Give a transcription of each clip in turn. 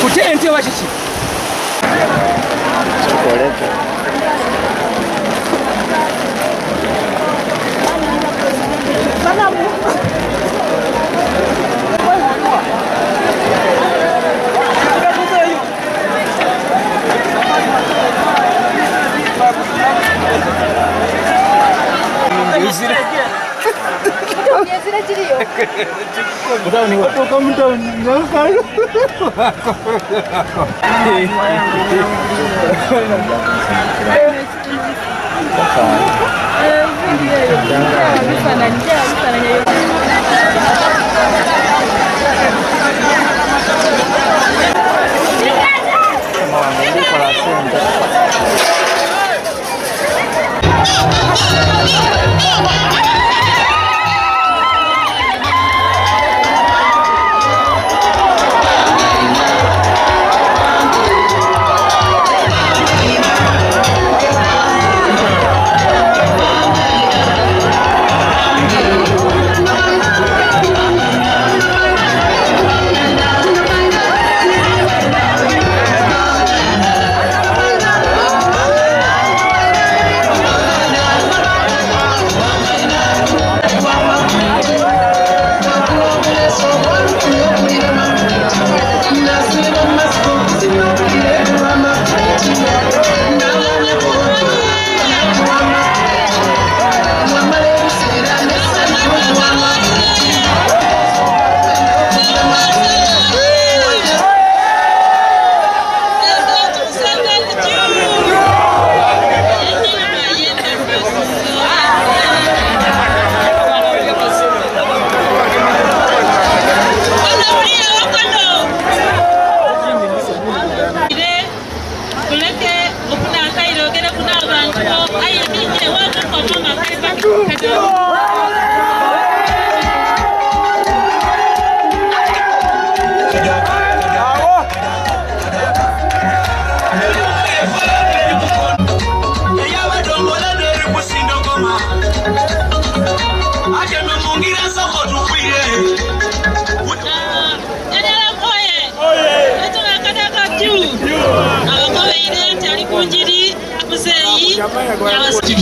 Kutente wachichi.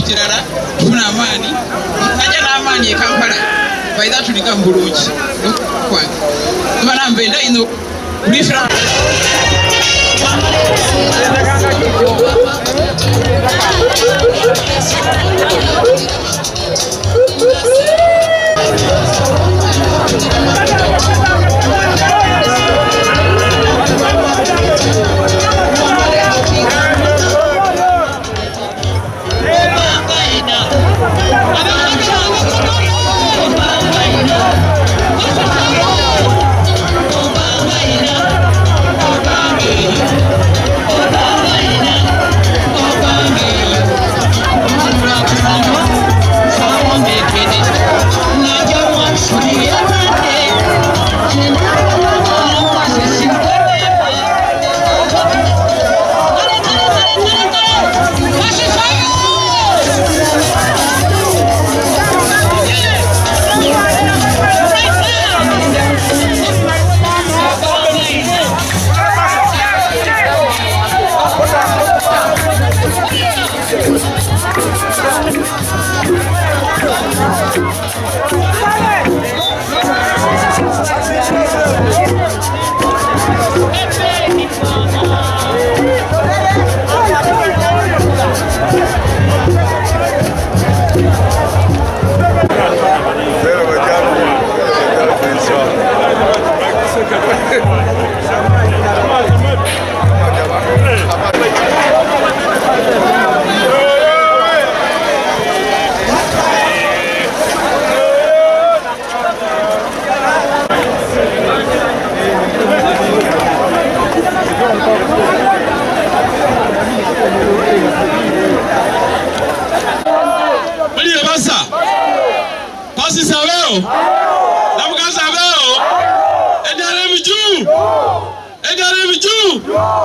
Kirara tuna amani aja na amani Kampala baida tulika mbuluki kwanza bana mbenda ino bifra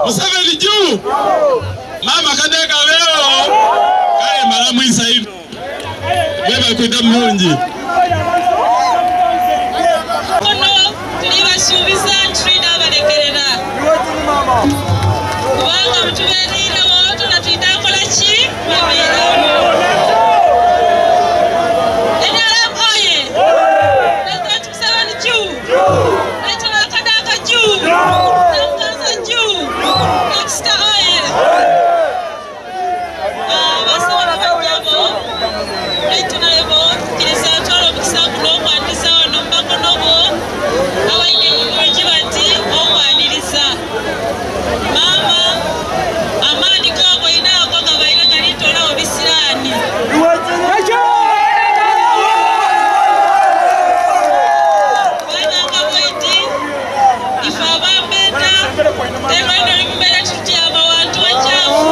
Museveni juu mama kadeka leo kale mara mwisa hivi wewe kwenda mlunji ono tuliwa tuberire wotu na tuitakola chi mwemerero NRM oye President Museveni juu Naitona Kadaka juu Namkaza juu Dexter oye basaba bajjabo Naitona lebo kirisa atwala omukisango n'okwandisa wano mbako nobo abaine bulungi bati okwaniriza mama amani gago inago gabaire galitoolawo bisiraani bananga bweti ife abambeta tebaino limubeera tutya abawantu bakyafu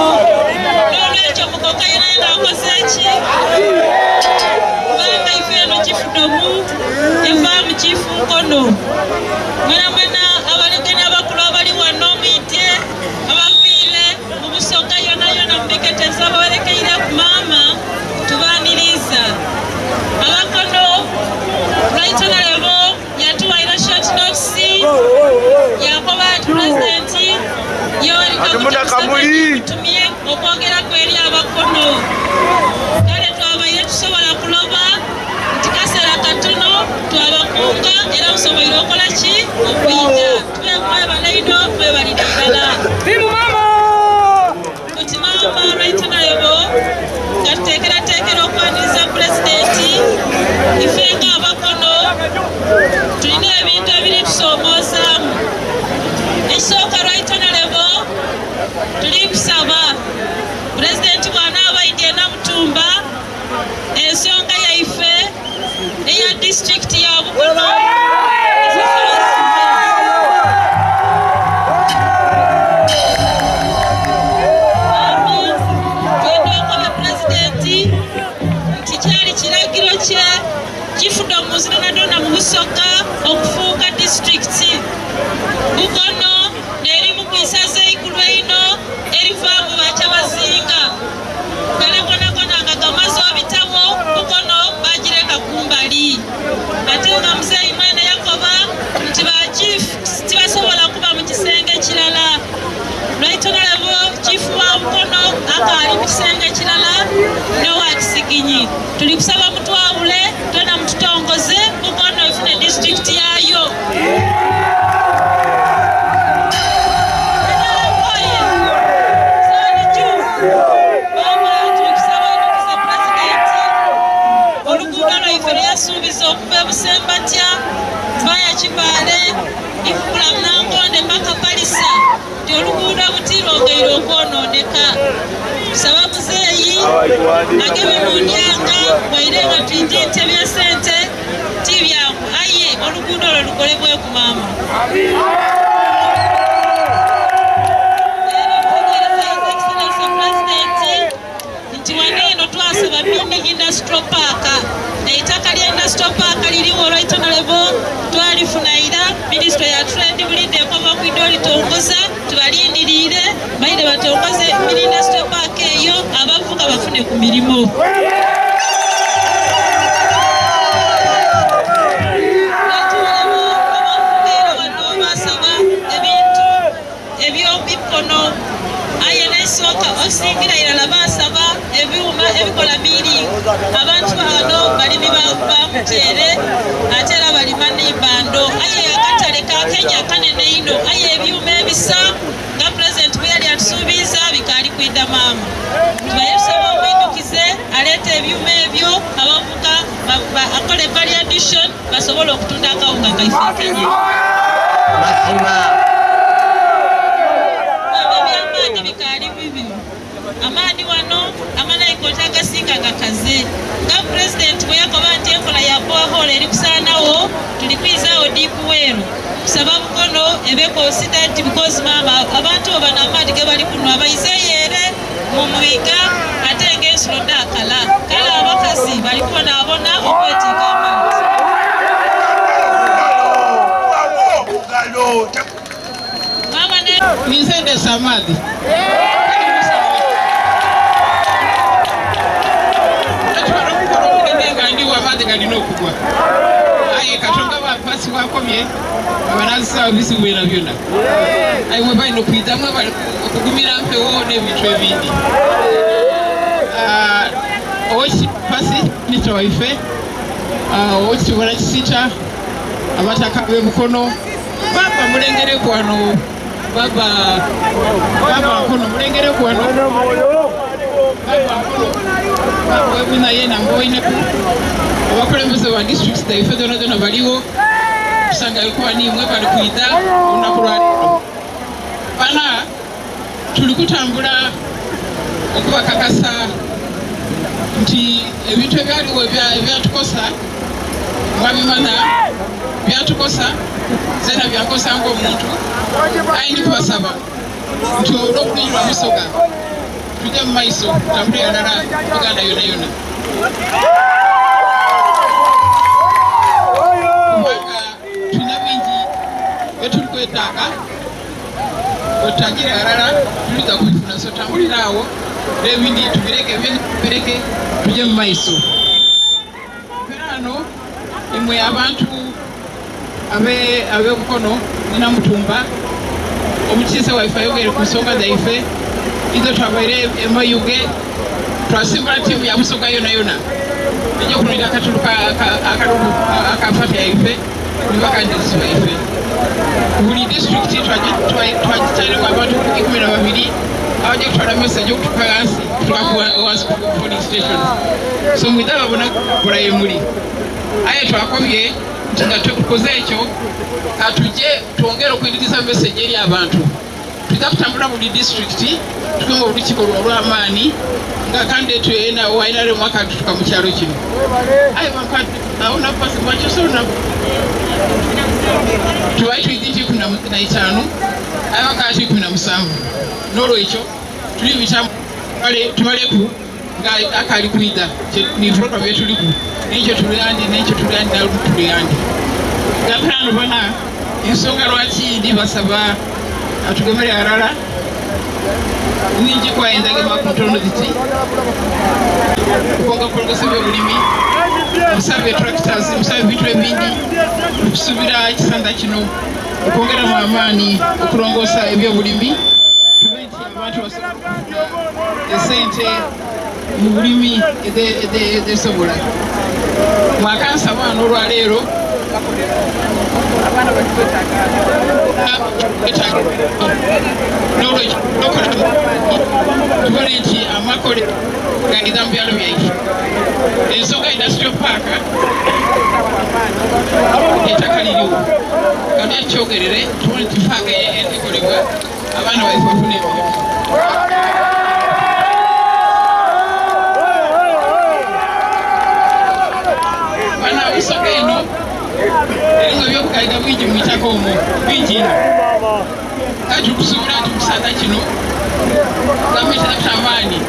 n'olwekyo mukoka yenaye ng'akoze eki kubanga ife eno kifudomu eva mu kifu nkono mwenamwena abalegenya abakulu abali wano mwite abaviire mu busoga yona yona mubiketeza babalekeire ku maama tubaniriza abakono Lwaitona lebo yatuwaire short notice yakoba ati pulezidenti Yoweri Kaguta Museveni tutumye okwogera kweri abakono kale twabaire tusobola kuloba nti kaseera katono twabakunga era musoboire okola ki okuyita tube mwebale ino mwebalire ddala kuti maama Lwaitona lebo nga tuteekerateekera okwaniriza pulezidenti ife ng'abakono tulina ebintu ebiri tusomoozaamu ekisooka Lwaitona lebo tuli kusaba pulezidenti bw'anaaba aidye Namutumba ensonga yaife eya disitulikiti ya Bukono twendokole pulezidenti nti kyali kiragiro kye kifuda omuzira nadona mu Busoga okufuuka disitulikiti Bukono n'erimu ku isaza eigulu eino erivaamu bakyabazinga kale konakona nga gamaze obitabo Bukono bagireka kumbali ate nga muzeeyi mwene yakoba nti bachifu tibasobola kuba mu kisenge kirala Lwaitona lebo chifu wa Bukono akaali mu kisenge kirala nowa Kisiginyi tuli kusaba mutwawule tona mututongoze Bukono efune disitulikiti yayo yasuubiza okuva ebusembatya vaya Kibaale ifukula Munangonde mpaka Palisa nti oluguudo buti lwongeire okwonooneka tusaba muzeeyi agebe mu ndyanga waire nga tuyitiyite bya ssente ti byangu aye oluguudo olwo lukolebwe ku maama nti wano eno twasaba Mini Industrial Park eitaka lya Industrial Park liriwo Lwaitona lebo twalifunaira minisitule ya trade bulidde ekova ku iddo litongoza tubalindiriire baire batongoze Mini Industrial Park eyo abavuga bafune ku mirimu basaba ebintu ebyobikono aye nesooka osingira irala basaba ebyuma ebikola miring abantu bano balimi bamutyere ate era balima n'embando aye akatale ka Kenya kanene ino aye ebyuma ebisa nga pulezidenti bwe yali atusuubiza bikaali kwidda maama tubaye tusaba omwindukize aleeta ebyuma ebyo abavuga akole value addition basobole okutunda akawunga kaife Kenya bikaali bibi amaani wano amanayikoota agasinga gakaze nga pulezidenti bwe yakoba nti enkola ya boahola eri kusaanawo tuli kwizaawo diipu weeru kusaba Bukono ebe considered because maama abantu bo bano amaani ge bali kuno abayizeeyo mu mubiga ate ng'ensulo daakala kale abakazi bali kubonaabona okwetiika amaanyi maama ne Nizendesa amaadhi amaadhi galina okugwa aye Katonda bapasi wako twakomye abanazi service bwena byonna ayi mwe balina okuyitamu okugumira mpewo n'ebintu ebindi owekipasi minisita waife owekitibula kisita abataka b'emukono baba mulengereku wano baba nkono mulengereku wano baba webuna yena mboineku abakulembeze ba district zaife zona zona baliwo kusanga alikuwa nimwe bali kuyita olunaku lwaleero bana tuli kutambula okubakakasa nti ebintu ebyaliwo ebyatukosa mwabimanya byatukosa zena byakosa ng'omuntu ayini kubasaba nti olw'obulungi lwa Musoga tujje mu maiso tutambule yalala Uganda yona yona kubanga tulina bingi byetuli kwetaaga otagire alala tuliza kubifuna so tambulira awo n'ebindi tubireke tujje mu maiso perano imwe abantu ab'emukono nina mutumba omukiise waife ayogere ku nsonga zaife izo twabaire emayuge twasimbula ttiimu ya Musoga yona yona ejja okunonera akatulu akafata yaife nibakandisi baife buli disitulikiti twagitalimu abantu 12 abajja kutwala message okutuka wansi wansi polling stations so mwidaba bona bulaye muli aye twakomye nti nga tukoze ekyo katujje twongere okuyingiza message eri abantu tujja kutambula buli disitulikiti tukenga olukiiko lw'amaani nga kandideetu yena wainale mwaka tutuka mu kyalo kino aye awona pasi mwakyosona tubaye tuyiti 15 aye wakati 17 n'olwekyo tuli bitamu tubaleku nga akali kwida ni program yetuliku n'ekyo tuliyandi nalu tuliyandi gapano bana ensonga lwaki ndi basaba atugomere alala ningi kwayendagema ku ntono ziti kukonga kulogesa by'obulimi musaba tractors musaba ebintu ebindi okusubira ekisanda kino okwongera mu amaani okulongoosa ebyobulimi tube nti abantu basobola esente mu bulimi ezesobola mwakansaba n'olwaleero abaana tubone nti amakole gagiza mu byalo byaife ensonga industrial park ettaka liriwo kandi akyogerere tubone nti paaka ekolebwa abaana baife bafuna emirimu bana Musoga eno eringa byokugaliga bingi mu itaka omwo bingi ino kati tukusuubira nti mukisaata kino gavumenti ezakuta amaanyi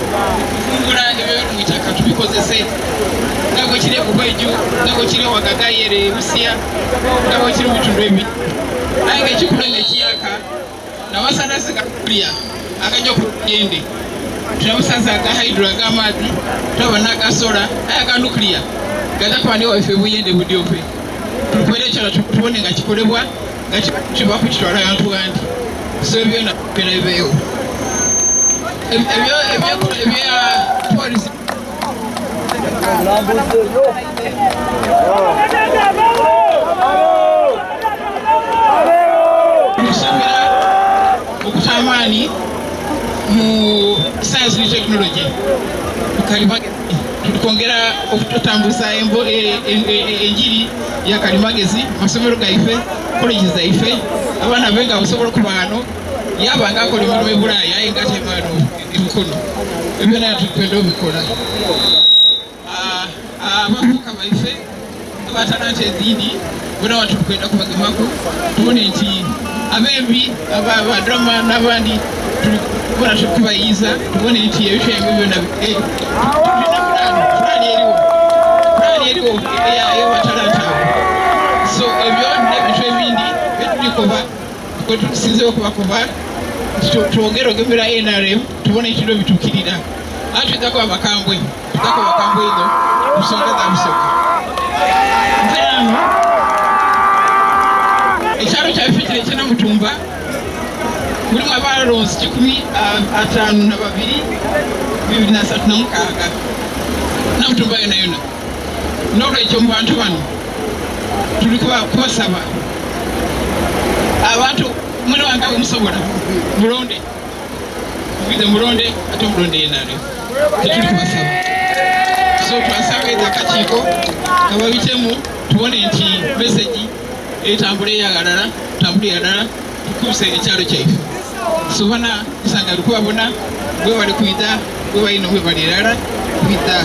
okufungula ebyo mu itaka tubikozese nga bwe kiri ebugweju nga bwe kiri Wagaga yere Busia nga bwe kiri mu bitundu ebi aye ngaekikulu ngaekiyaka n'amasanyalaze gakulya agajja okugende tunabusaza aga hydro ag'amaadzi tulaba n'agasola aye aga nuclear gaza kubani waife buyende budyope tulikwera ekyala tubone nga kikolebwa nga kiba kukitwala abantu bandi so ebyona byona bibeewo ebya tourism tukusomera okuta amaani mu science ne technology Kalimagezi tulikwongera okutambuza enjiri ya Kalimagezi amasomero gaife college zaife abaana benga basobola okuba wano yaba nga akola emirimu ebulaaya aye nga tebano emikono ebyona tukwenda obikola abavubuka baife abatalanta ezindi bona watukwenda kubagemako tubone nti abembi abadrama n'abandi tulibona tukubayiza tubone nti ebifo ebyo byona fulani eriwo eyabatalanta so ebyo nebintu ebindi byetulikoba kwetusinze okubakoba twongere ogemera NRM tubone ekiro bitukirira atwizako abakambwe ezo kusonga za Musoga mperano ekyalo kyaffe kino ekinamutumba mulimu abalonzi 52 236 namutumba yona yona n'olwekyo mu bantu bano tuli kubasaba abantu mwene wange musobola mulonde mugide mulonde ate mulonde yenale tetuli kubasaba so twasaba eza akakiiko kababitemu tubone nti meseji etambule yagalala tukubise ekyalo kyaife sobana kusanga lukubabona bwe bali kwida bwe balina bwe bali erala kwida